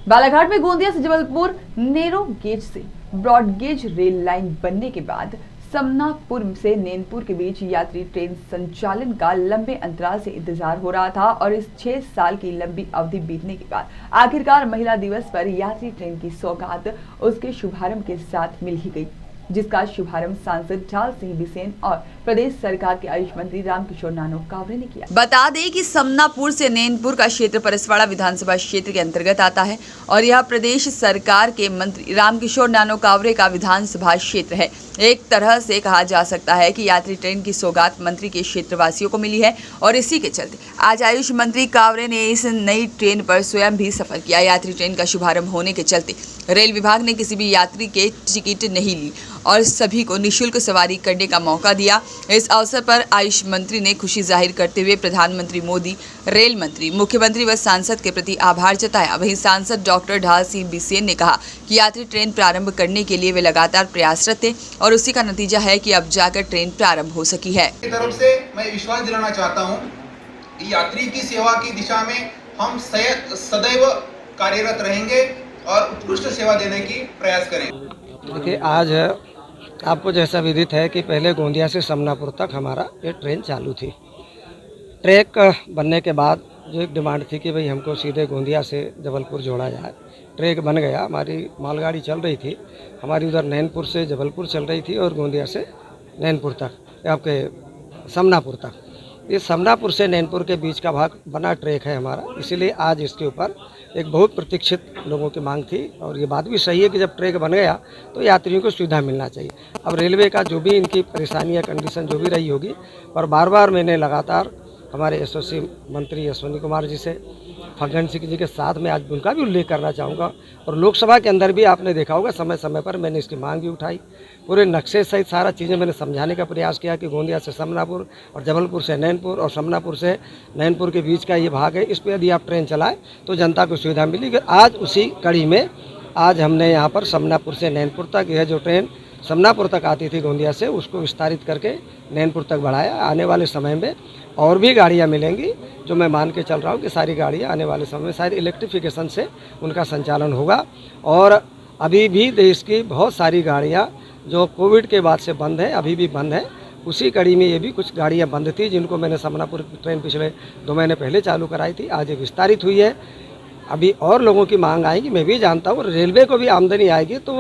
बालाघाट में गोंदिया से Jabalpur narrow gauge से ब्रॉड गेज रेल लाइन बनने के बाद समनापुर से नैनपुर के बीच यात्री ट्रेन संचालन का लंबे अंतराल से इंतजार हो रहा था और इस 6 साल की लंबी अवधि बीतने के बाद आखिरकार महिला दिवस पर यात्री ट्रेन की सौगात उसके शुभारंभ के साथ मिल ही गई, जिसका शुभारंभ सांसद ढाल सिंह बिसेन और प्रदेश सरकार के आयुष मंत्री रामकिशोर नानो कावरे ने किया। बता दें कि समनापुर से नैनपुर का क्षेत्र परसवाड़ा विधानसभा क्षेत्र के अंतर्गत आता है और यह प्रदेश सरकार के मंत्री रामकिशोर नानो कावरे का विधानसभा क्षेत्र है। एक तरह से कहा जा सकता है कि यात्री ट्रेन की सौगात मंत्री के क्षेत्रवासियों को मिली है और इसी के चलते आज आयुष मंत्री कावरे ने इस नई ट्रेन पर स्वयं भी सफर किया। यात्री ट्रेन का शुभारंभ होने के चलते रेल विभाग ने किसी भी यात्री के टिकट नहीं ली और सभी को निःशुल्क सवारी करने का मौका दिया। इस अवसर पर आयुष मंत्री ने खुशी जाहिर करते हुए प्रधानमंत्री मोदी, रेल मंत्री, मुख्यमंत्री व सांसद के प्रति आभार जताया। वहीं सांसद डॉक्टर ढाल सिंह बिसेन ने कहा कि यात्री ट्रेन प्रारंभ करने के लिए वे लगातार प्रयासरत थे और उसी का नतीजा है कि अब जाकर ट्रेन प्रारंभ हो सकी है। तरफ से मैं विश्वास दिलाना चाहता हूं कि यात्री की सेवा की दिशा में हम सदैव कार्यरत रहेंगे और उत्कृष्ट सेवा देने की प्रयास करेंगे। देखिए, आज आपको जैसा विदित है कि पहले गोंदिया से समनापुर तक हमारा ये ट्रेन चालू थी। ट्रैक बनने के बाद जो एक डिमांड थी कि भाई हमको सीधे गोंदिया से जबलपुर जोड़ा जाए, ट्रैक बन गया। हमारी मालगाड़ी चल रही थी, हमारी उधर नैनपुर से जबलपुर चल रही थी और गोंदिया से नैनपुर तक, आपके समनापुर तक। ये समनापुर से नैनपुर के बीच का भाग बना ट्रैक है हमारा, इसीलिए आज इसके ऊपर एक बहुत प्रतीक्षित लोगों की मांग थी और ये बात भी सही है कि जब ट्रैक बन गया तो यात्रियों को सुविधा मिलना चाहिए। अब रेलवे का जो भी इनकी परेशानी या कंडीशन जो भी रही होगी, पर बार बार मैंने लगातार हमारे एसओसी मंत्री अश्विनी कुमार जी से, फग्गन सिंह जी के साथ में आज उनका भी उल्लेख करना चाहूँगा और लोकसभा के अंदर भी आपने देखा होगा समय समय पर मैंने इसकी मांग भी उठाई। पूरे नक्शे सहित सारा चीज़ें मैंने समझाने का प्रयास किया कि गोंदिया से समनापुर और जबलपुर से नैनपुर और समनापुर से नैनपुर के बीच का ये भाग है, इस पर यदि आप ट्रेन चलाएं तो जनता को सुविधा मिलेगी। आज उसी कड़ी में आज हमने यहाँ पर समनापुर से नैनपुर तक यह जो ट्रेन समनापुर तक आती थी गोंदिया से, उसको विस्तारित करके नैनपुर तक बढ़ाया। आने वाले समय में और भी गाड़ियाँ मिलेंगी, जो मैं मान के चल रहा हूँ कि सारी गाड़ियाँ आने वाले समय में शायद इलेक्ट्रिफिकेशन से उनका संचालन होगा। और अभी भी देश की बहुत सारी गाड़ियाँ जो कोविड के बाद से बंद है, अभी भी बंद है। उसी कड़ी में ये भी कुछ गाड़ियाँ बंद थी जिनको मैंने समनापुर की ट्रेन पिछले 2 महीने पहले चालू कराई थी, आज ये विस्तारित हुई है। अभी और लोगों की मांग आएगी, मैं भी जानता हूँ, रेलवे को भी आमदनी आएगी तो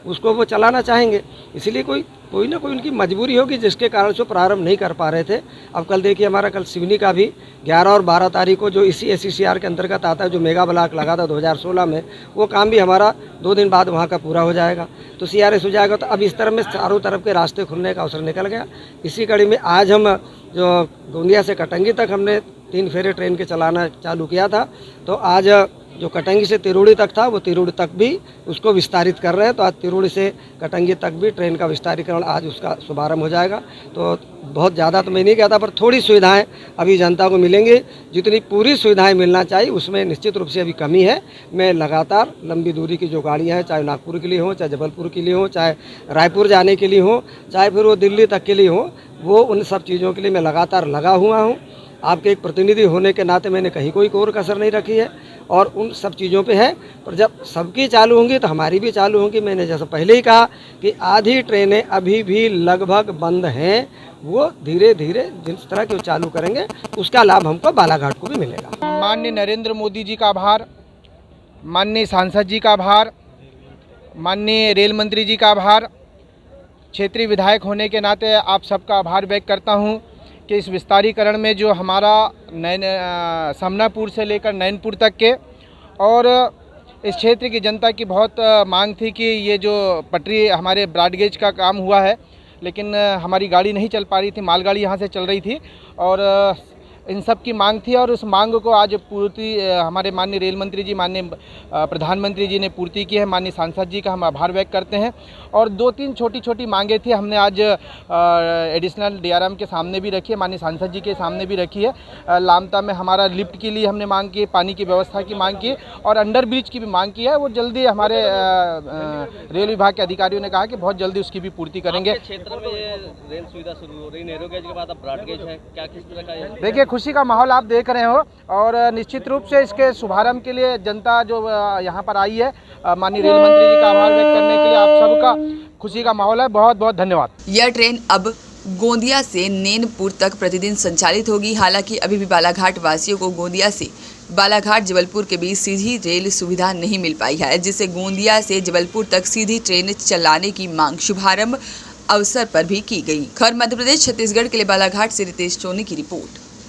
वो चलाना चाहेंगे, इसलिए कोई ना कोई उनकी मजबूरी होगी जिसके कारण से प्रारंभ नहीं कर पा रहे थे। अब कल देखिए, हमारा कल सिवनी का भी 11 और 12 तारीख को जो इसी SECR के अंतर्गत आता है, जो मेगा ब्लॉक लगा था 2016 में, वो काम भी हमारा 2 दिन बाद वहाँ का पूरा हो जाएगा, तो CRS हो जाएगा। तो अब इस तरह में चारों तरफ के रास्ते खुलने का अवसर निकल गया। इसी कड़ी में आज हम जो गोंदिया से कटंगी तक हमने 3 फेरे ट्रेन के चलाना चालू किया था, तो आज जो कटंगी से तिरोड़ी तक था वो तिरोड़ी तक भी उसको विस्तारित कर रहे हैं। तो आज तिरोड़ी से कटंगी तक भी ट्रेन का विस्तारीकरण आज उसका शुभारंभ हो जाएगा। तो बहुत ज़्यादा तो मैं नहीं कहता, पर थोड़ी सुविधाएं अभी जनता को मिलेंगी। जितनी पूरी सुविधाएं मिलना चाहिए उसमें निश्चित रूप से अभी कमी है। मैं लगातार लंबी दूरी की जो गाड़ियाँ हैं, चाहे नागपुर के लिए हो, चाहे जबलपुर के लिए हो, चाहे रायपुर जाने के लिए हो, चाहे फिर वो दिल्ली तक के लिए हो, वो उन सब चीज़ों के लिए मैं लगातार लगा हुआ हूँ। आपके एक प्रतिनिधि होने के नाते मैंने कहीं कोई कोर कसर नहीं रखी है और उन सब चीज़ों पे है। पर जब सबकी चालू होंगी तो हमारी भी चालू होंगी। मैंने जैसा पहले ही कहा कि आधी ट्रेनें अभी भी लगभग बंद हैं, वो धीरे धीरे जिस तरह के चालू करेंगे उसका लाभ हमको बालाघाट को भी मिलेगा। माननीय नरेंद्र मोदी जी का आभार, माननीय सांसद जी का आभार, माननीय रेल मंत्री जी का आभार, क्षेत्रीय विधायक होने के नाते आप सबका आभार व्यक्त करता हूं कि इस विस्तारीकरण में जो हमारा समनापुर से लेकर नैनपुर तक के और इस क्षेत्र की जनता की बहुत मांग थी कि ये जो पटरी हमारे ब्रॉडगेज का काम हुआ है, लेकिन हमारी गाड़ी नहीं चल पा रही थी, मालगाड़ी यहाँ से चल रही थी और इन सब की मांग थी और उस मांग को आज पूर्ति हमारे माननीय रेल मंत्री जी, माननीय प्रधानमंत्री जी ने पूर्ति की है। माननीय सांसद जी का हम आभार व्यक्त करते हैं। और 2-3 छोटी मांगे थी, हमने आज एडिशनल DRM के सामने भी रखी है, माननीय सांसद जी के सामने भी रखी है। लामता में हमारा लिफ्ट के लिए हमने मांग की, पानी की व्यवस्था की मांग की और अंडर ब्रिज की भी मांग की है। वो जल्दी हमारे रेल विभाग के अधिकारियों ने कहा कि बहुत जल्दी उसकी भी पूर्ति करेंगे। क्षेत्र में रेल सुविधा शुरू हो रही, नैरो गेज के बाद अब ब्रॉड गेज है, क्या किस तरह का? देखिए, खुशी का माहौल आप देख रहे हो और निश्चित रूप से इसके शुभारंभ के लिए जनता जो यहाँ पर आई है, माननीय रेल मंत्री जी का आभार व्यक्त करने के लिए आप सबका खुशी का माहौल है। बहुत बहुत धन्यवाद। यह ट्रेन अब गोंदिया से नैनपुर तक प्रतिदिन संचालित होगी। हालांकि अभी भी बालाघाट वासियों को गोंदिया से बालाघाट जबलपुर के बीच सीधी रेल सुविधा नहीं मिल पाई है, जिससे गोंदिया से जबलपुर तक सीधी ट्रेन चलाने की मांग शुभारंभ अवसर पर भी की गई। खैर, मध्य प्रदेश छत्तीसगढ़ के लिए बालाघाट से रितेश सोनी की रिपोर्ट।